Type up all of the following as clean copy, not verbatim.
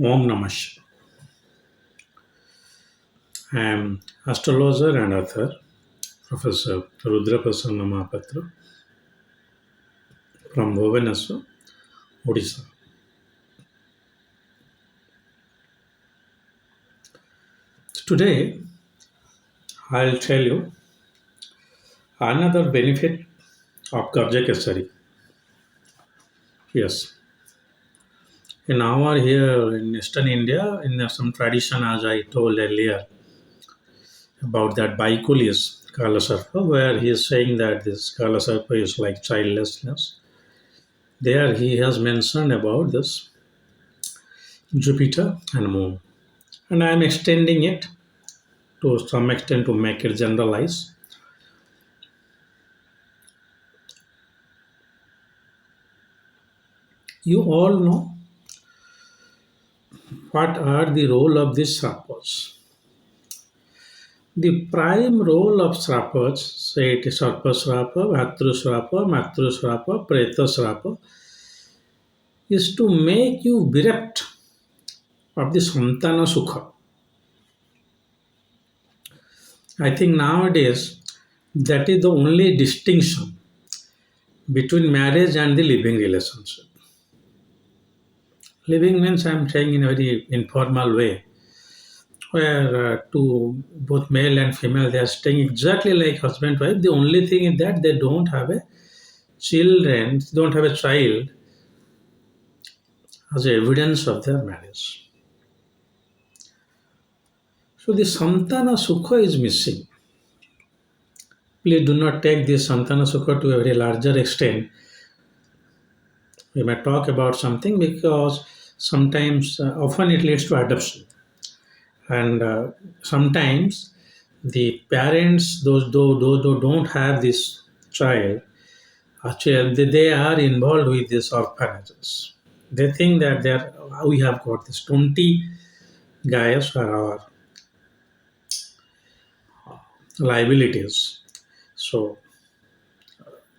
Om Namah Shivaya. I am astrologer and author, Professor rudramohapatra from Bhubaneswar, Odisha. Today, I'll tell you another benefit of Gaja Keshari. Yes, in our here in Eastern India, in some tradition, as I told earlier, about that Baikuli's Kalasarpa, where he is saying that this Kalasarpa is like childlessness. There he has mentioned about this Jupiter and Moon. And I am extending it to some extent to make it generalize. You all know what are the role of these Shrapas. The prime role of Shrapas, say it is Sarpa Shrapa, Bhatru Shrapa, Matru Shrapa, Preta Shrapa, is to make you bereft of the Santana Sukha. I think nowadays that is the only distinction between marriage and the living relationship. Living means I'm saying in a very informal way, where to both male and female they are staying exactly like husband wife. The only thing is that they don't have a children, don't have a child as evidence of their marriage. So the Santana Sukha is missing. Please do not take this Santana Sukha to a very larger extent. We may talk about something because sometimes, often it leads to adoption, and sometimes the parents, those who don't have this child, actually they are involved with these orphanages. They think that we have got this 20 guys for our liabilities. So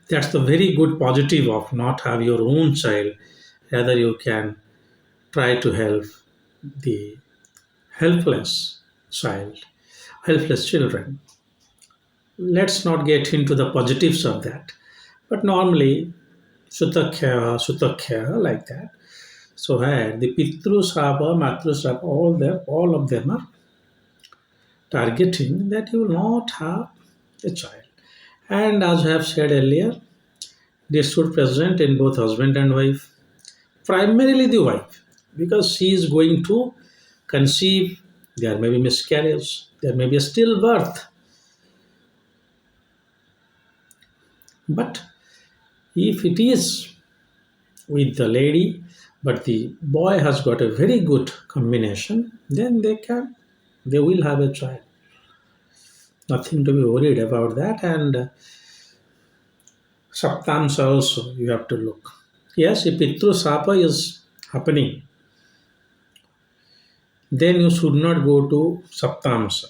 that's the very good positive of not have your own child. Rather, you can try to help the helpless child, helpless children. Let's not get into the positives of that. But normally, Sutakya, like that. So here, the Pitru Shrapa, Matru Shrapa, all of them are targeting that you will not have a child. And as I have said earlier, this should present in both husband and wife, primarily the wife, because she is going to conceive, there may be miscarriage, there may be a stillbirth. But if it is with the lady, but the boy has got a very good combination, then they will have a child. Nothing to be worried about that. And Saptamsa also you have to look. Yes, if Pitru Sapa is happening, then you should not go to Saptamsa.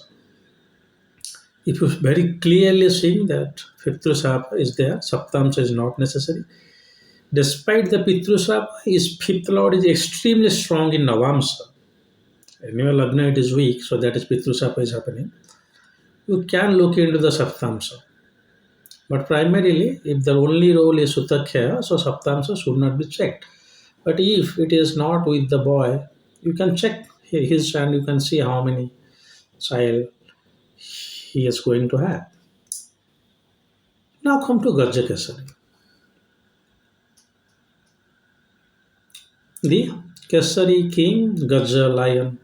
If you very clearly seeing that Pitru Sapa is there, Saptamsa is not necessary. Despite the Pitru Sapa, his fifth lord is extremely strong in Navamsa. Anyway, Lagna it is weak, so that is Pitru Sapa is happening. You can look into the Saptamsa. But primarily, if the only role is Sutakya, so Saptamsa should not be checked. But if it is not with the boy, you can check his and you can see how many child he is going to have. Now come to Gaja Keshari. The Keshari king, Gaja lion,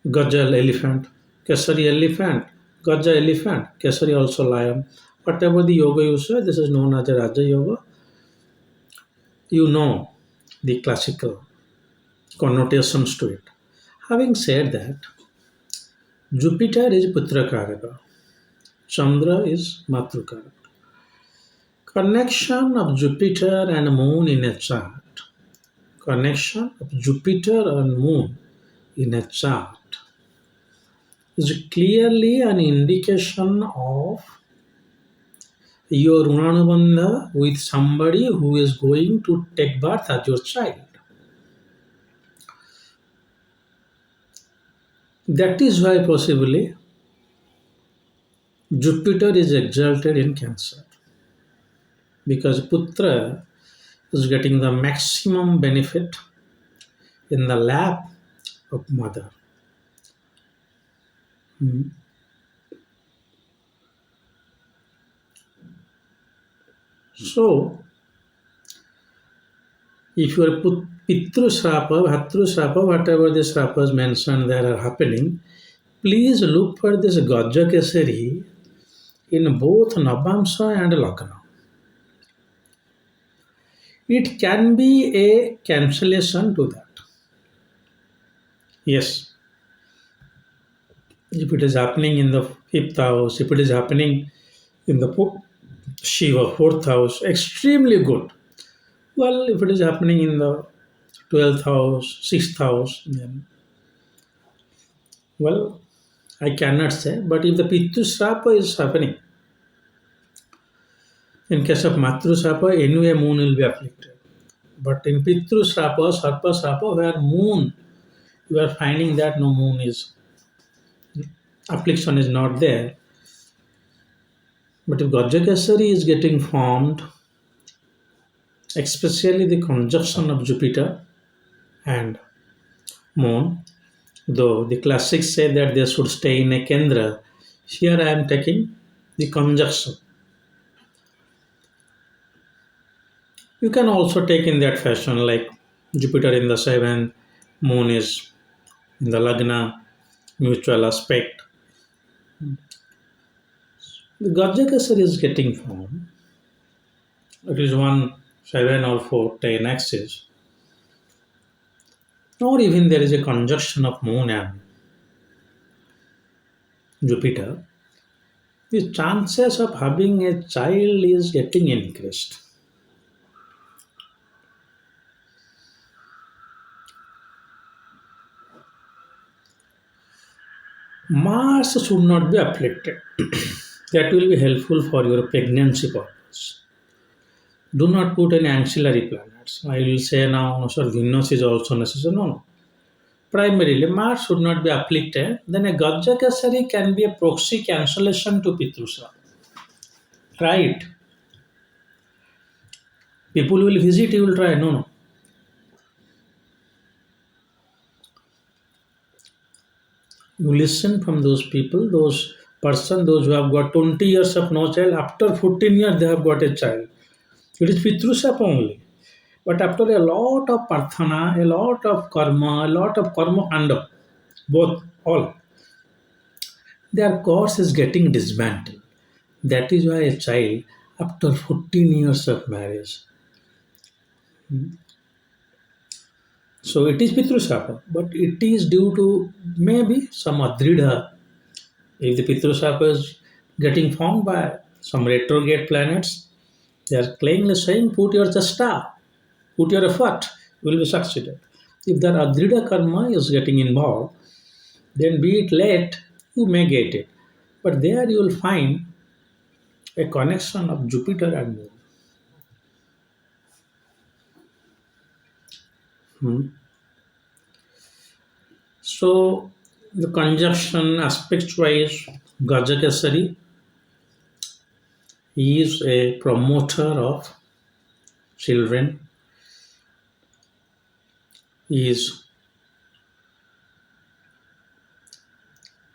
Gaja elephant, Keshari elephant, Gaja elephant, Keshari also lion. Whatever the yoga you say, this is known as a Raja Yoga. You know the classical connotations to it. Having said that, Jupiter is Putrakaraka, Chandra is Matrukaraka. Connection of Jupiter and Moon in a chart. Connection of Jupiter and Moon in a chart is clearly an indication of your runanubandha with somebody who is going to take birth as your child. That is why possibly Jupiter is exalted in Cancer because Putra is getting the maximum benefit in the lap of mother. Hmm. So, if your Pitru Shrapa, Bhatru Shrapa, whatever the Shrapas mentioned that are happening, please look for this Gaja Keshari in both Navamsa and Lagna. It can be a cancellation to that. Yes, if it is happening in the fifth house, if it is happening in the Shiva fourth house, extremely good. Well, if it is happening in the 12th house, 6th house, then well, I cannot say. But if the Pitru Shrapa is happening, in case of Matru Shrapa, anyway moon will be afflicted. But in Pitru Shrapa, Sarpa Shrapa, where moon, you are finding that no moon is, affliction is not there. But if Gajakasari is getting formed, especially the conjunction of Jupiter and moon, though the classics say that they should stay in a kendra, here I am taking the conjunction. You can also take in that fashion, like Jupiter in the seventh, moon is in the lagna, mutual aspect. The Gajakasari is getting formed. It is one, seven or four, 10 axis. Or even there is a conjunction of moon and Jupiter. The chances of having a child is getting increased. Mars should not be afflicted. That will be helpful for your pregnancy purpose. Do not put any ancillary planets. I will say now, no, sir, Venus is also necessary. No, no. Primarily, Mars should not be afflicted. Then a Gajakasari can be a proxy cancellation to Pitrusra. Right? People will visit, you will try. No, no. You listen from those people, those person, those who have got 20 years of no child. After 14 years, they have got a child. It is Pitrusap only. But after a lot of parthana, a lot of karma kanda, both, all, their course is getting dismantled. That is why a child, after 14 years of marriage, so it is Pitrusapa, but it is due to maybe some Adrida. If the Pitrusapa is getting formed by some retrograde planets, they are plainly saying, put your chasta, put your effort, you will be succeeded. If the Adrida karma is getting involved, then be it late, you may get it. But there you will find a connection of Jupiter and Moon. Hmm. So the conjunction aspect wise, Gajakasari is a promoter of children, is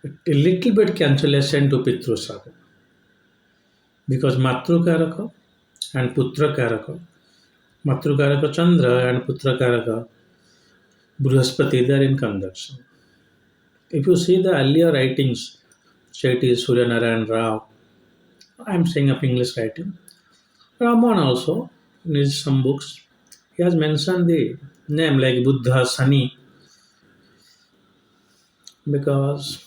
a little bit cancellation to Pitru Saga because Matru Karaka and Putra Karaka, Matru Karaka Chandra and Putra Karaka Bruhaspati, they are in conjunction. If you see the earlier writings, say it is Surya Narayan Rao, I am saying of English writing, Raman also, in his some books, he has mentioned the name like Buddha, Sani, because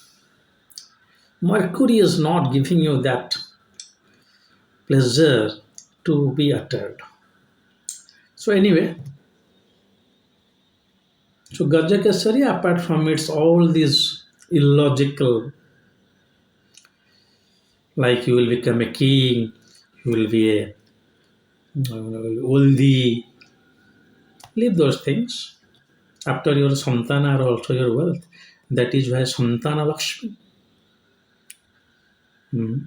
Mercury is not giving you that pleasure to be uttered. So anyway, so Gajakasari, apart from its all these illogical, like you will become a king, you will be a oldie. Leave those things. After your santana are also your wealth. That is why santana Lakshmi. Hmm.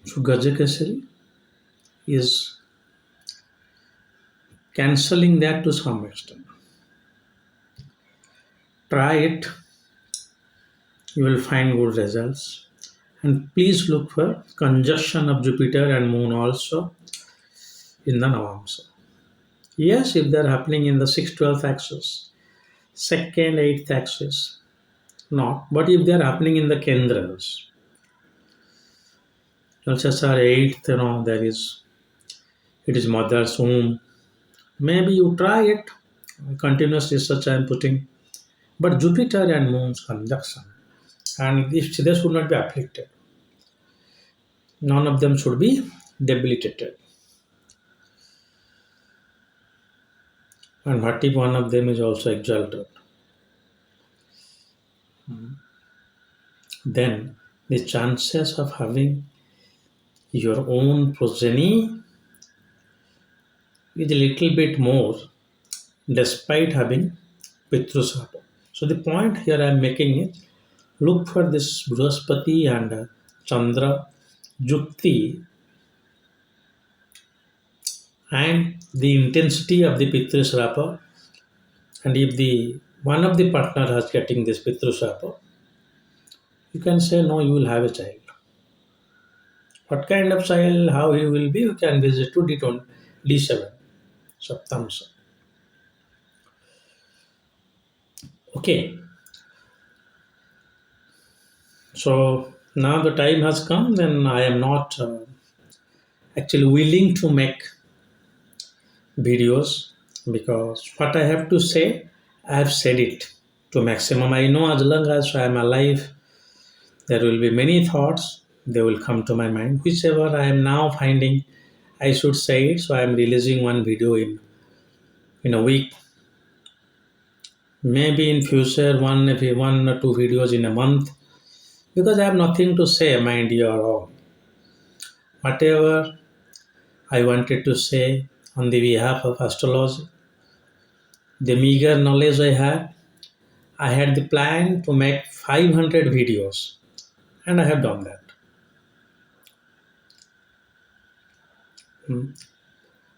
So Gaja Keshari is cancelling that to some extent. Try it, you will find good results. And please look for conjunction of Jupiter and Moon also in the Navamsa. Yes, if they're happening in the 6th, 12th axis, 2nd, 8th axis, not. But if they're happening in the kendras, also sir, 8th, there is, it is mother's womb. Maybe you try it. Continuous research I am putting. But Jupiter and Moon's conjunction, and if they should not be afflicted, none of them should be debilitated. And what if one of them is also exalted? Then the chances of having your own progeny is a little bit more despite having Pitru Shraap. So the point here I am making is look for this Bruhaspati and Chandra Jukti and the intensity of the Pitru Shraap, and if the one of the partner has getting this Pitru Shraap, you can say no, you will have a child. What kind of child, how he will be, you can visit to D7, Saptamsa. Okay, so now the time has come, then I am not actually willing to make videos because what I have to say, I have said it to maximum. I know as long as I am alive, there will be many thoughts, they will come to my mind. Whichever I am now finding, I should say it. So I am releasing one video in a week. Maybe in future, one or two videos in a month, because I have nothing to say, mind you or all. Whatever I wanted to say on the behalf of astrology, the meager knowledge I had the plan to make 500 videos, and I have done that. Hmm.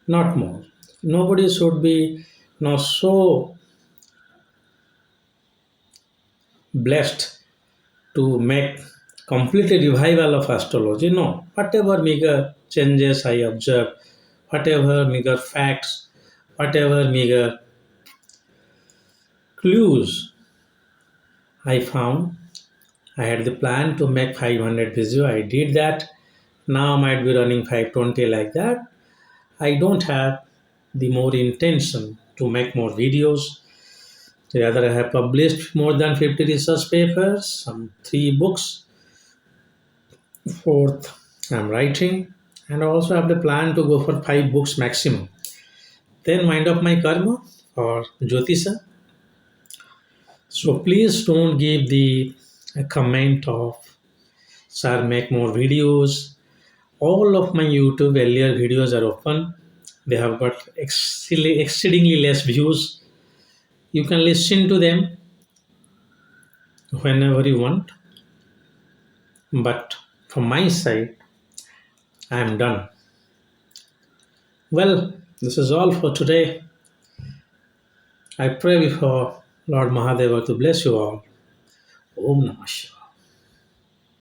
Not more. Nobody should be not so blessed to make complete revival of astrology. No, whatever meager changes I observe, whatever meager facts, whatever meager clues I found, I had the plan to make 500 video. I did that. Now might be running 520 like that. I don't have the more intention to make more videos. Rather, I have published more than 50 research papers, some 3 books. Fourth, I'm writing, and also have the plan to go for 5 books maximum. Then wind up my karma or Jyotisha. So please don't give the comment of sir make more videos. All of my YouTube earlier videos are open. They have got exceedingly less views. You can listen to them whenever you want. But from my side, I am done. Well, this is all for today. I pray before Lord Mahadeva to bless you all. Om Namah Shivaya.